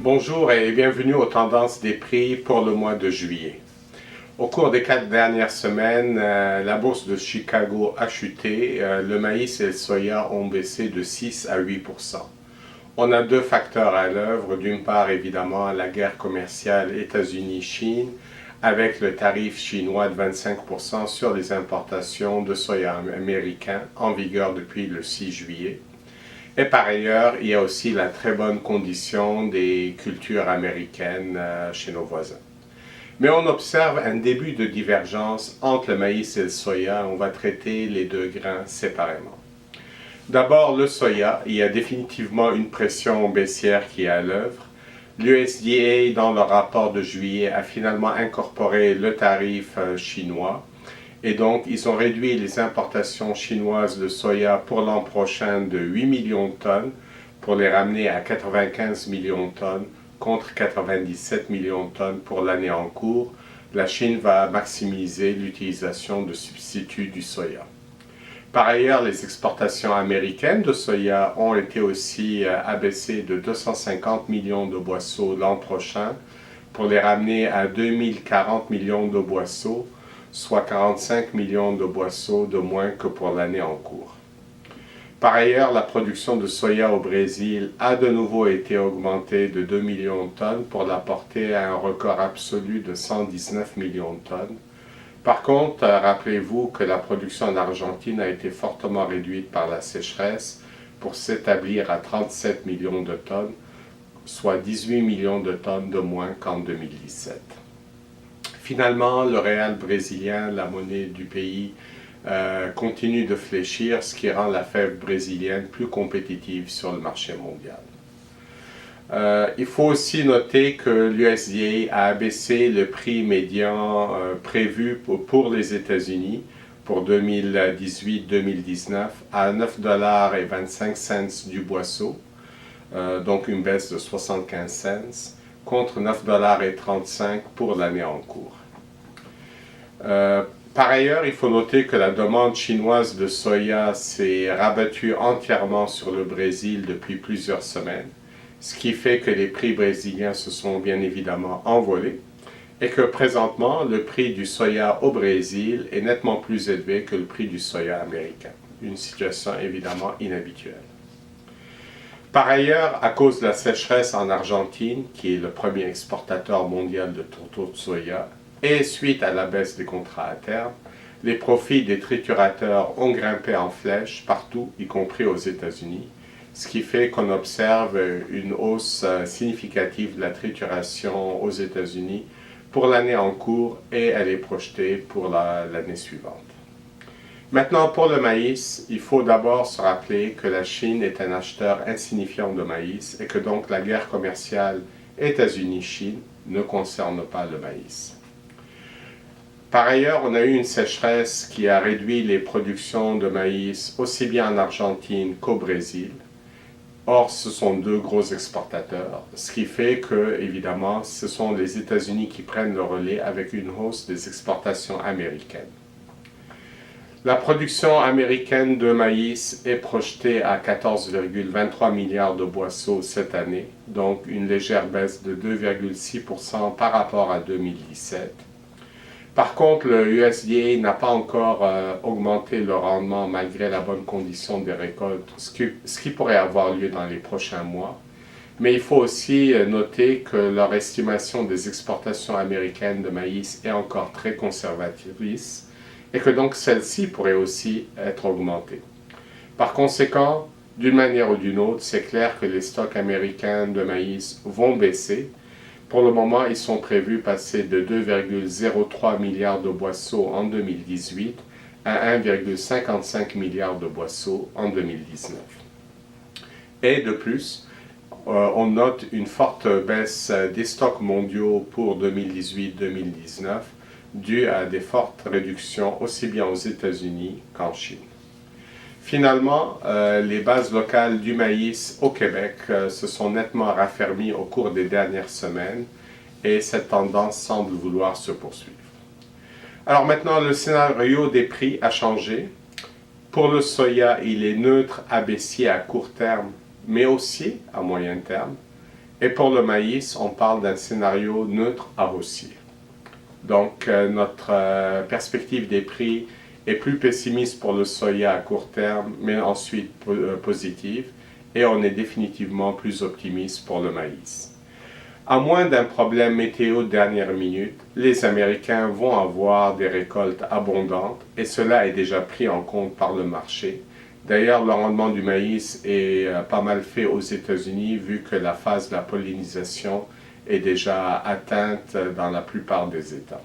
Bonjour et bienvenue aux tendances des prix pour le mois de juillet. Au cours des 4 dernières semaines, la bourse de Chicago a chuté, le maïs et le soya ont baissé de 6 à 8%. On a deux facteurs à l'œuvre. D'une part, évidemment, la guerre commerciale États-Unis-Chine avec le tarif chinois de 25% sur les importations de soya américain en vigueur depuis le 6 juillet. Et par ailleurs, il y a aussi la très bonne condition des cultures américaines chez nos voisins. Mais on observe un début de divergence entre le maïs et le soya. On va traiter les deux grains séparément. D'abord, le soya, il y a définitivement une pression baissière qui est à l'œuvre. L'USDA, dans le rapport de juillet, a finalement incorporé le tarif chinois. Et donc, ils ont réduit les importations chinoises de soya pour l'an prochain de 8 millions de tonnes pour les ramener à 95 millions de tonnes contre 97 millions de tonnes pour l'année en cours. La Chine va maximiser l'utilisation de substituts du soya. Par ailleurs, les exportations américaines de soya ont été aussi abaissées de 250 millions de boisseaux l'an prochain pour les ramener à 2040 millions de boisseaux, soit 45 millions de boisseaux de moins que pour l'année en cours. Par ailleurs, la production de soya au Brésil a de nouveau été augmentée de 2 millions de tonnes pour la porter à un record absolu de 119 millions de tonnes. Par contre, rappelez-vous que la production en Argentine a été fortement réduite par la sécheresse pour s'établir à 37 millions de tonnes, soit 18 millions de tonnes de moins qu'en 2017. Finalement, le réal brésilien, la monnaie du pays, continue de fléchir, ce qui rend la fève brésilienne plus compétitive sur le marché mondial. Il faut aussi noter que l'USDA a abaissé le prix médian prévu pour les États-Unis pour 2018-2019 à 9,25 $ du boisseau, donc une baisse de 75 cents, contre 9,35 $ pour l'année en cours. Par ailleurs, il faut noter que la demande chinoise de soya s'est rabattue entièrement sur le Brésil depuis plusieurs semaines, ce qui fait que les prix brésiliens se sont bien évidemment envolés et que présentement, le prix du soya au Brésil est nettement plus élevé que le prix du soya américain. Une situation évidemment inhabituelle. Par ailleurs, à cause de la sécheresse en Argentine, qui est le premier exportateur mondial de tourteaux de soya, et suite à la baisse des contrats à terme, les profits des triturateurs ont grimpé en flèche partout, y compris aux États-Unis, ce qui fait qu'on observe une hausse significative de la trituration aux États-Unis pour l'année en cours et elle est projetée pour l'année suivante. Maintenant, pour le maïs, il faut d'abord se rappeler que la Chine est un acheteur insignifiant de maïs et que donc la guerre commerciale États-Unis-Chine ne concerne pas le maïs. Par ailleurs, on a eu une sécheresse qui a réduit les productions de maïs aussi bien en Argentine qu'au Brésil. Or, ce sont deux gros exportateurs, ce qui fait que, évidemment, ce sont les États-Unis qui prennent le relais avec une hausse des exportations américaines. La production américaine de maïs est projetée à 14,23 milliards de boisseaux cette année, donc une légère baisse de 2,6% par rapport à 2017. Par contre, le USDA n'a pas encore augmenté le rendement malgré la bonne condition des récoltes, ce qui pourrait avoir lieu dans les prochains mois. Mais il faut aussi noter que leur estimation des exportations américaines de maïs est encore très conservatrice et que donc celle-ci pourrait aussi être augmentée. Par conséquent, d'une manière ou d'une autre, c'est clair que les stocks américains de maïs vont baisser. Pour le moment, ils sont prévus passer de 2,03 milliards de boisseaux en 2018 à 1,55 milliard de boisseaux en 2019. Et de plus, on note une forte baisse des stocks mondiaux pour 2018-2019 due à des fortes réductions aussi bien aux États-Unis qu'en Chine. Finalement, les bases locales du maïs au Québec se sont nettement raffermies au cours des dernières semaines et cette tendance semble vouloir se poursuivre. Alors maintenant, le scénario des prix a changé. Pour le soya, il est neutre à baissier à court terme, mais aussi à moyen terme. Et pour le maïs, on parle d'un scénario neutre à haussier. Donc notre perspective des prix est plus pessimiste pour le soya à court terme, mais ensuite positive, et on est définitivement plus optimiste pour le maïs. À moins d'un problème météo de dernière minute, les Américains vont avoir des récoltes abondantes et cela est déjà pris en compte par le marché. D'ailleurs, le rendement du maïs est pas mal fait aux États-Unis vu que la phase de la pollinisation est déjà atteinte dans la plupart des États.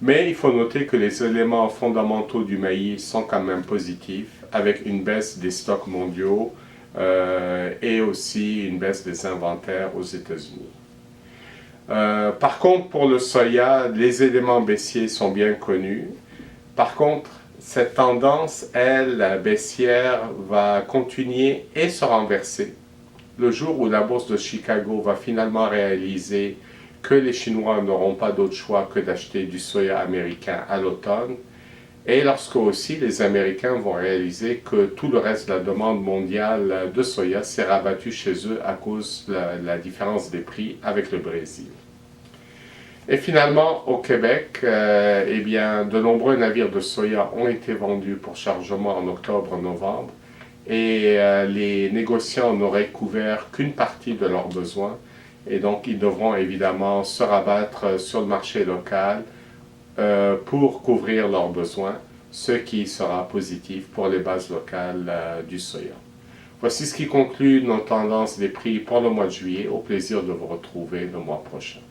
Mais il faut noter que les éléments fondamentaux du maïs sont quand même positifs, avec une baisse des stocks mondiaux et aussi une baisse des inventaires aux États-Unis. Par contre, pour le soya, les éléments baissiers sont bien connus. Par contre, cette tendance, elle, baissière, va continuer et se renverser le jour où la bourse de Chicago va finalement réaliser que les Chinois n'auront pas d'autre choix que d'acheter du soya américain à l'automne, et lorsque aussi les Américains vont réaliser que tout le reste de la demande mondiale de soya s'est rabattu chez eux à cause de la différence des prix avec le Brésil. Et finalement, au Québec, eh bien, de nombreux navires de soya ont été vendus pour chargement en octobre-novembre, et les négociants n'auraient couvert qu'une partie de leurs besoins, et donc ils devront évidemment se rabattre sur le marché local pour couvrir leurs besoins, ce qui sera positif pour les bases locales du soya. Voici ce qui conclut nos tendances des prix pour le mois de juillet. Au plaisir de vous retrouver le mois prochain.